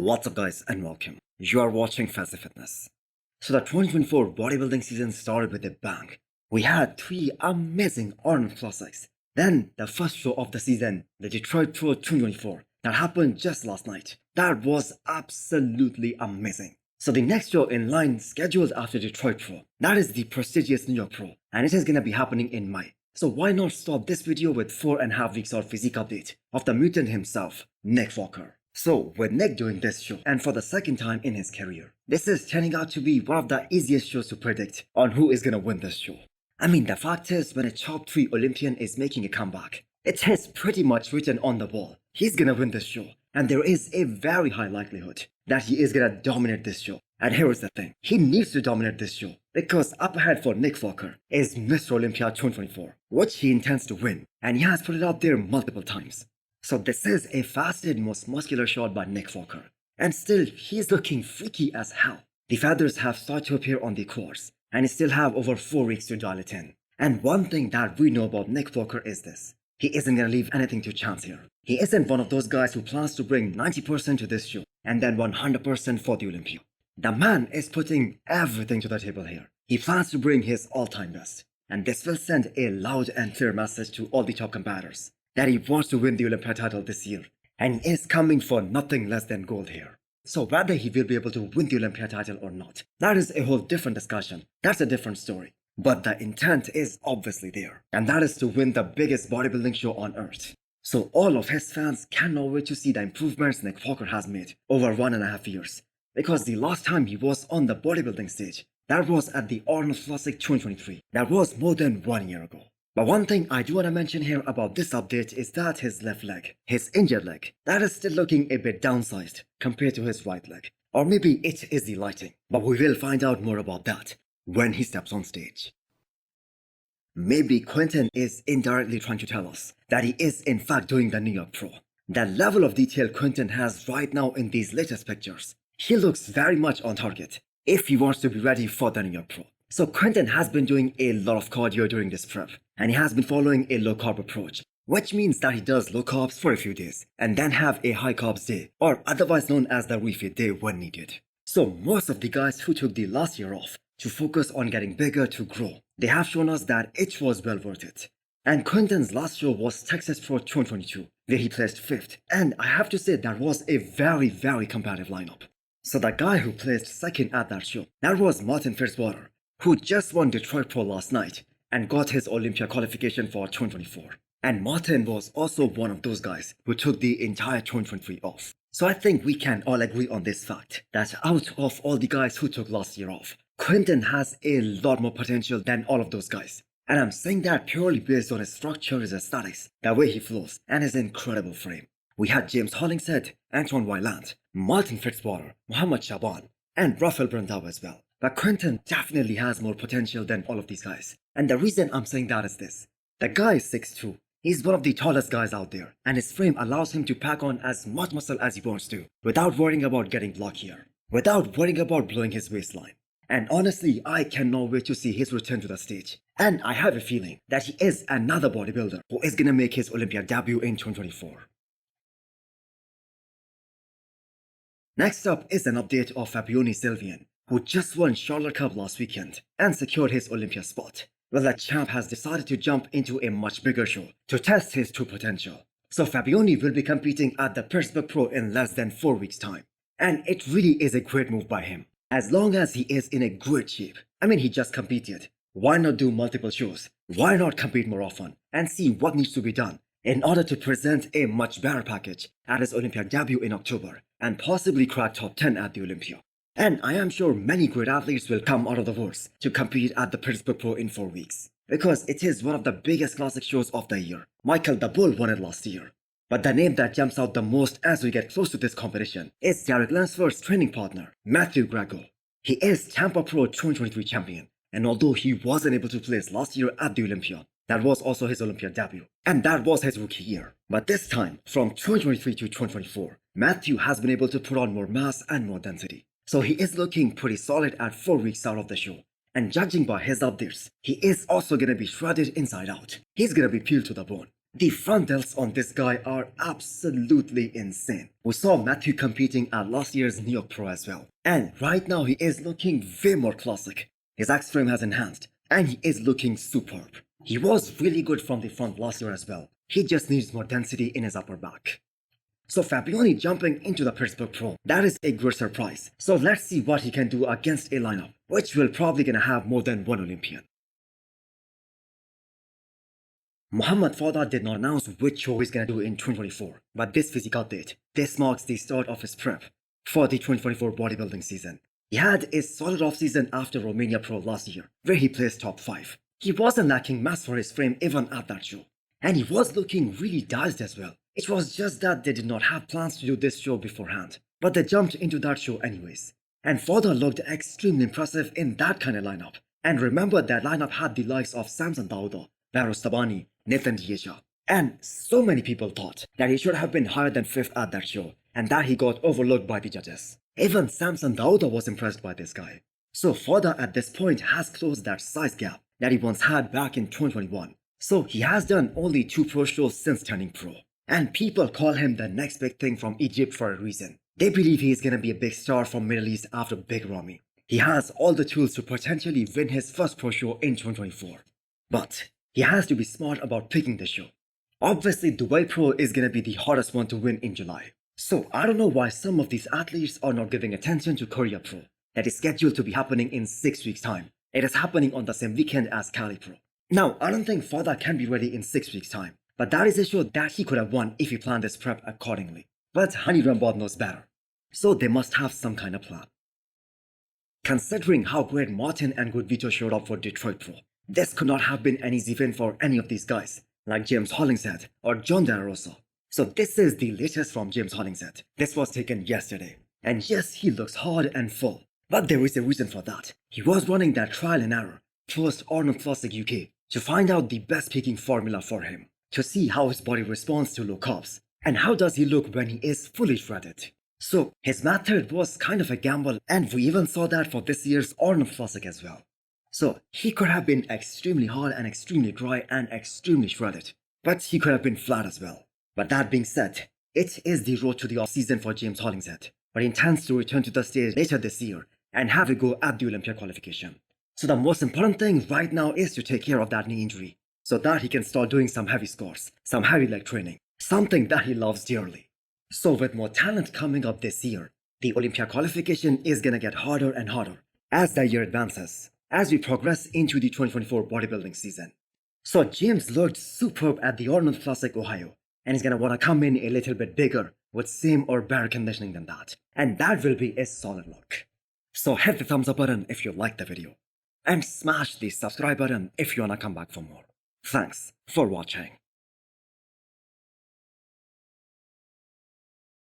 What's up guys and welcome. You are watching Fazi Fitness. So the 2024 bodybuilding season started with a bang. We had 3 amazing Arnold Classics. Then the first show of the season, the Detroit Pro 2024, that happened just last night. That was absolutely amazing. So the next show in line scheduled after Detroit Pro, that is the prestigious New York Pro, and it is gonna be happening in May. So why not start this video with 4.5 weeks of physique update of the mutant himself, Nick Walker. So with Nick doing this show, and for the second time in his career, this is turning out to be one of the easiest shows to predict on who is gonna win this show. I mean, the fact is, when a top 3 Olympian is making a comeback, it is pretty much written on the wall. He's gonna win this show, and there is a very high likelihood that he is gonna dominate this show. And here is the thing, he needs to dominate this show, because up ahead for Nick Walker is Mr. Olympia 2024, which he intends to win, and he has put it out there multiple times. So this is a fastest, most muscular shot by Nick Walker. And still, he's looking freaky as hell. The feathers have started to appear on the quads, and he still have over 4 weeks to dial it in. And one thing that we know about Nick Walker is this. He isn't gonna leave anything to chance here. He isn't one of those guys who plans to bring 90% to this show, and then 100% for the Olympia. The man is putting everything to the table here. He plans to bring his all-time best. And this will send a loud and clear message to all the top competitors that he wants to win the Olympia title this year, and he is coming for nothing less than gold here. So whether he will be able to win the Olympia title or not, that is a whole different discussion. That's a different story. But the intent is obviously there, and that is to win the biggest bodybuilding show on earth. So all of his fans cannot wait to see the improvements Nick Walker has made over 1.5 years. Because the last time he was on the bodybuilding stage, that was at the Arnold Classic 2023. That was more than 1 year ago. But one thing I do want to mention here about this update is that his left leg, his injured leg, that is still looking a bit downsized compared to his right leg. Or maybe it is the lighting, but we will find out more about that when he steps on stage. Maybe Quinton is indirectly trying to tell us that he is in fact doing the New York Pro. The level of detail Quinton has right now in these latest pictures, he looks very much on target if he wants to be ready for the New York Pro. So Quinton has been doing a lot of cardio during this prep, and he has been following a low carb approach, which means that he does low carbs for a few days and then have a high carbs day, or otherwise known as the refeed day when needed. So most of the guys who took the last year off to focus on getting bigger to grow, they have shown us that it was well worth it. And Quinton's last show was Texas Pro 2022, where he placed 5th, and I have to say that was a very competitive lineup. So the guy who placed 2nd at that show, that was Mathew Greggo, who just won Detroit Pro last night and got his Olympia qualification for 2024. And Martin was also one of those guys who took the entire 2023 off. So I think we can all agree on this fact, that out of all the guys who took last year off, Quinton has a lot more potential than all of those guys. And I'm saying that purely based on his structure, his aesthetics, the way he flows, and his incredible frame. We had James Holling, Antoine Wyland, Martin Fitzwater, Mohammad Shaban, and Rafael Brandao as well. But Quinton definitely has more potential than all of these guys. And the reason I'm saying that is this. The guy is 6'2". He's one of the tallest guys out there, and his frame allows him to pack on as much muscle as he wants to, without worrying about getting blockier, without worrying about blowing his waistline. And honestly, I cannot wait to see his return to the stage. And I have a feeling that he is another bodybuilder who is gonna make his Olympia debut in 2024. Next up is an update of Fabiony Sylvain, who just won Charlotte Cup last weekend and secured his Olympia spot. Well, the champ has decided to jump into a much bigger show to test his true potential. So Fabiony will be competing at the Pittsburgh Pro in less than 4 weeks' time. And it really is a great move by him, as long as he is in a great shape. I mean, he just competed. Why not do multiple shows? Why not compete more often and see what needs to be done in order to present a much better package at his Olympia debut in October and possibly crack top 10 at the Olympia? And I am sure many great athletes will come out of the woods to compete at the Pittsburgh Pro in 4 weeks, because it is one of the biggest classic shows of the year. Michael the Bull won it last year. But the name that jumps out the most as we get close to this competition is Derek Lunsford's training partner, Mathew Greggo. He is Tampa Pro 2023 champion, and although he wasn't able to place last year at the Olympia, that was also his Olympia debut, and that was his rookie year. But this time, from 2023 to 2024, Mathew has been able to put on more mass and more density. So he is looking pretty solid at 4 weeks out of the show. And judging by his updates, he is also gonna be shredded inside out. He's gonna be peeled to the bone. The front delts on this guy are absolutely insane. We saw Mathew competing at last year's New York Pro as well. And right now he is looking way more classic. His X frame has enhanced and he is looking superb. He was really good from the front last year as well. He just needs more density in his upper back. So Fabiony jumping into the Pittsburgh Pro, that is a great surprise. So let's see what he can do against a lineup, which will probably gonna have more than one Olympian. Mohammad Foda did not announce which show he's gonna do in 2024, but this physical date, this marks the start of his prep for the 2024 bodybuilding season. He had a solid offseason after Romania Pro last year, where he placed top 5. He wasn't lacking mass for his frame even at that show, and he was looking really dialed as well. It was just that they did not have plans to do this show beforehand, but they jumped into that show anyways. And Foda looked extremely impressive in that kind of lineup. And remember that lineup had the likes of Samson Dauda, Baros Tabani, Nathan Diesha. And so many people thought that he should have been higher than 5th at that show, and that he got overlooked by the judges. Even Samson Dauda was impressed by this guy. So Foda at this point has closed that size gap that he once had back in 2021. So he has done only 2 pro shows since turning pro. And people call him the next big thing from Egypt for a reason. They believe he is going to be a big star from Middle East after Big Ramy. He has all the tools to potentially win his first pro show in 2024. But he has to be smart about picking the show. Obviously, Dubai Pro is going to be the hardest one to win in July. So I don't know why some of these athletes are not giving attention to Korea Pro, that is scheduled to be happening in 6 weeks' time. It is happening on the same weekend as Cali Pro. Now, I don't think Foda can be ready in 6 weeks' time. But that is a show that he could have won if he planned his prep accordingly. But Hani Rambod knows better. So they must have some kind of plan. Considering how great Martin and Goodvito showed up for Detroit Pro, this could not have been an easy win for any of these guys, like James Hollingshead or John De La Rosa. So this is the latest from James Hollingshead. This was taken yesterday. And yes, he looks hard and full. But there is a reason for that. He was running that trial and error post Arnold Classic UK to find out the best peaking formula for him, to see how his body responds to low carbs, and how does he look when he is fully shredded. So his method was kind of a gamble, and we even saw that for this year's Arnold Classic as well. So he could have been extremely hard and extremely dry and extremely shredded, but he could have been flat as well. But that being said, it is the road to the off-season for James Hollingshead, but he intends to return to the stage later this year and have a go at the Olympia qualification. So the most important thing right now is to take care of that knee injury, so that he can start doing some heavy scores, some heavy leg training, something that he loves dearly. So with more talent coming up this year, the Olympia qualification is gonna get harder and harder as the year advances, as we progress into the 2024 bodybuilding season. So James looked superb at the Arnold Classic Ohio, and he's gonna wanna come in a little bit bigger with same or better conditioning than that, and that will be a solid look. So hit the thumbs up button if you liked the video, and smash the subscribe button if you wanna come back for more. Thanks for watching.